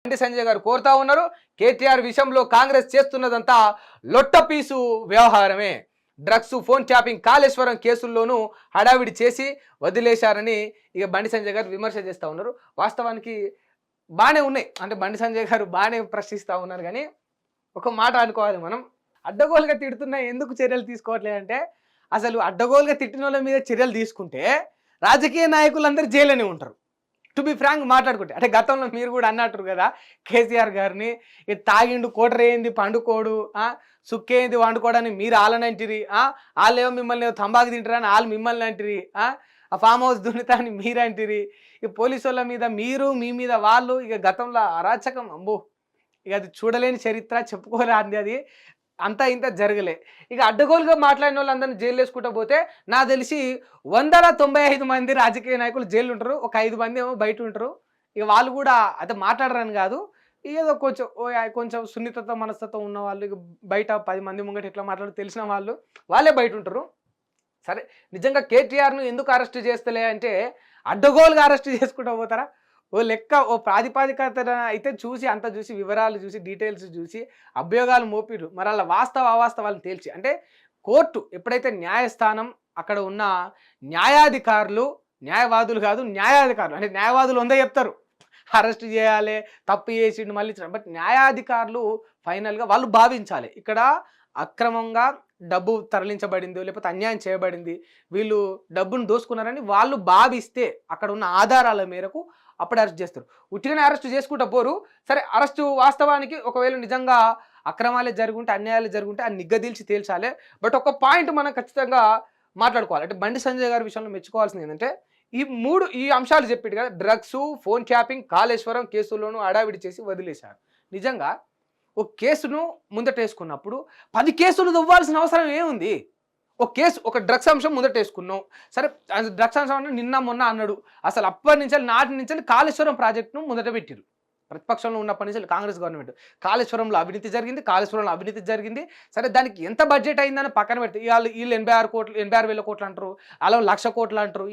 బండి సంజయ్ గారు కోరుతా ఉన్నారు. కేటీఆర్ విషయంలో కాంగ్రెస్ చేస్తున్నదంతా లొట్టపీసు వ్యవహారమే. డ్రగ్స్, ఫోన్ ట్యాపింగ్, కాళేశ్వరం కేసుల్లోనూ హడావిడి చేసి వదిలేశారని ఇక బండి సంజయ్ గారు విమర్శ చేస్తూ ఉన్నారు. వాస్తవానికి బాగానే ఉన్నాయి, అంటే బండి సంజయ్ గారు బాగానే ప్రశ్నిస్తూ ఉన్నారు. కానీ ఒక మాట అనుకోవాలి మనం, అడ్డగోలుగా తిడుతున్నా ఎందుకు చర్యలు తీసుకోవట్లేదు అంటే, అసలు అడ్డగోలుగా తిట్టిన వాళ్ళ మీద చర్యలు తీసుకుంటే రాజకీయ నాయకులందరూ జైల్లోనే ఉంటారు. టు బి ఫ్రాంక్ మాట్లాడుకుంటే, అంటే గతంలో మీరు కూడా అన్నట్టు కదా కేసీఆర్ గారిని, తాగిండు కోటరేంది పండుకోడు, సుక్కేంది వండుకోవడానికి మీరు వాళ్ళనంటిరి, వాళ్ళేమో మిమ్మల్ని తంబాకు తింటారని వాళ్ళు మిమ్మల్ని అంటిరి, ఆ ఫామ్ హౌస్ దున్నితాని మీరంటిరి, ఇక పోలీసు వాళ్ళ మీద మీరు, మీ మీద వాళ్ళు, ఇక గతంలో అరాచకం అబ్బో, ఇక అది చూడలేని చరిత్ర, చెప్పుకోలేంది, అది అంతా ఇంత జరగలే. ఇక అడ్డగోలుగా మాట్లాడిన వాళ్ళందరినీ జైలు వేసుకుంటూ పోతే నాకు తెలిసి 195 మంది రాజకీయ నాయకులు జైలు ఉంటారు, ఒక 5 మంది ఏమో బయట ఉంటారు. ఇక వాళ్ళు కూడా అయితే మాట్లాడరని కాదు, ఏదో కొంచెం సున్నితత మనస్తత్వం ఉన్న వాళ్ళు, ఇక బయట 10 మంది ముంగట ఎట్లా మాట్లాడు తెలిసిన వాళ్ళే బయట ఉంటారు. సరే, నిజంగా కేటీఆర్ను ఎందుకు అరెస్ట్ చేస్తలే అంటే, అడ్డగోలుగా అరెస్ట్ చేసుకుంటూ పోతారా? ఓ లెక్క, ఓ ప్రాతిపాదికత అయితే చూసి, అంత చూసి, వివరాలు చూసి, డీటెయిల్స్ చూసి అభియోగాలు మోపిరు, మరి అలా వాస్తవ అవాస్తవాలను తేల్చి, అంటే కోర్టు ఎప్పుడైతే న్యాయస్థానం అక్కడ ఉన్న న్యాయాధికారులు, న్యాయవాదులు కాదు న్యాయాధికారులు, అంటే న్యాయవాదులు ఉందే చెప్తారు అరెస్ట్ చేయాలి, తప్పు చేసిండు మళ్ళీ, బట్ న్యాయాధికారులు ఫైనల్గా వాళ్ళు భావించాలి ఇక్కడ అక్రమంగా డబ్బు తరలించబడింది, లేకపోతే అన్యాయం చేయబడింది, వీళ్ళు డబ్బును దోసుకున్నారని వాళ్ళు భావిస్తే అక్కడ ఉన్న ఆధారాల మేరకు అప్పుడు అరెస్ట్ చేస్తారు. ఉట్టిగానే అరెస్ట్ చేసుకుంటా పోరు. సరే, అరెస్టు వాస్తవానికి ఒకవేళ నిజంగా అక్రమాలే జరుగుంటే, అన్యాయాలు జరుగుంటే అది నిగ్గదీల్చి తేల్చాలి. బట్ ఒక పాయింట్ మనం ఖచ్చితంగా మాట్లాడుకోవాలి, అంటే బండి సంజయ్ గారి విషయంలో మెచ్చుకోవాల్సింది ఏంటంటే, ఈ అంశాలు చెప్పాడు కదా, డ్రగ్స్, ఫోన్ ట్యాపింగ్, కాళేశ్వరం కేసుల్లోనూ హడావిడి చేసి వదిలేశారు. నిజంగా ఒక కేసును ముందటేసుకున్నప్పుడు 10 కేసులు దువ్వాల్సిన అవసరం ఏముంది? ఒక డ్రగ్స్ అంశం ముందటేసుకున్నాం, సరే డ్రగ్స్ అంశం అంటే నిన్న మొన్న అన్నాడు, అసలు అప్పటి నుంచి నాటి నుంచి కాళేశ్వరం ప్రాజెక్టును ముందట పెట్టిరు. ప్రతిపక్షంలో ఉన్నప్పటి నుంచి కాంగ్రెస్ గవర్నమెంట్ కాళేశ్వరంలో అవినీతి జరిగింది. సరే, దానికి ఎంత బడ్జెట్ అయిందని పక్కన పెడితే వీళ్ళు 86,000 కోట్లు అంటారు, అలా 1,00,000 కోట్లు అంటారు.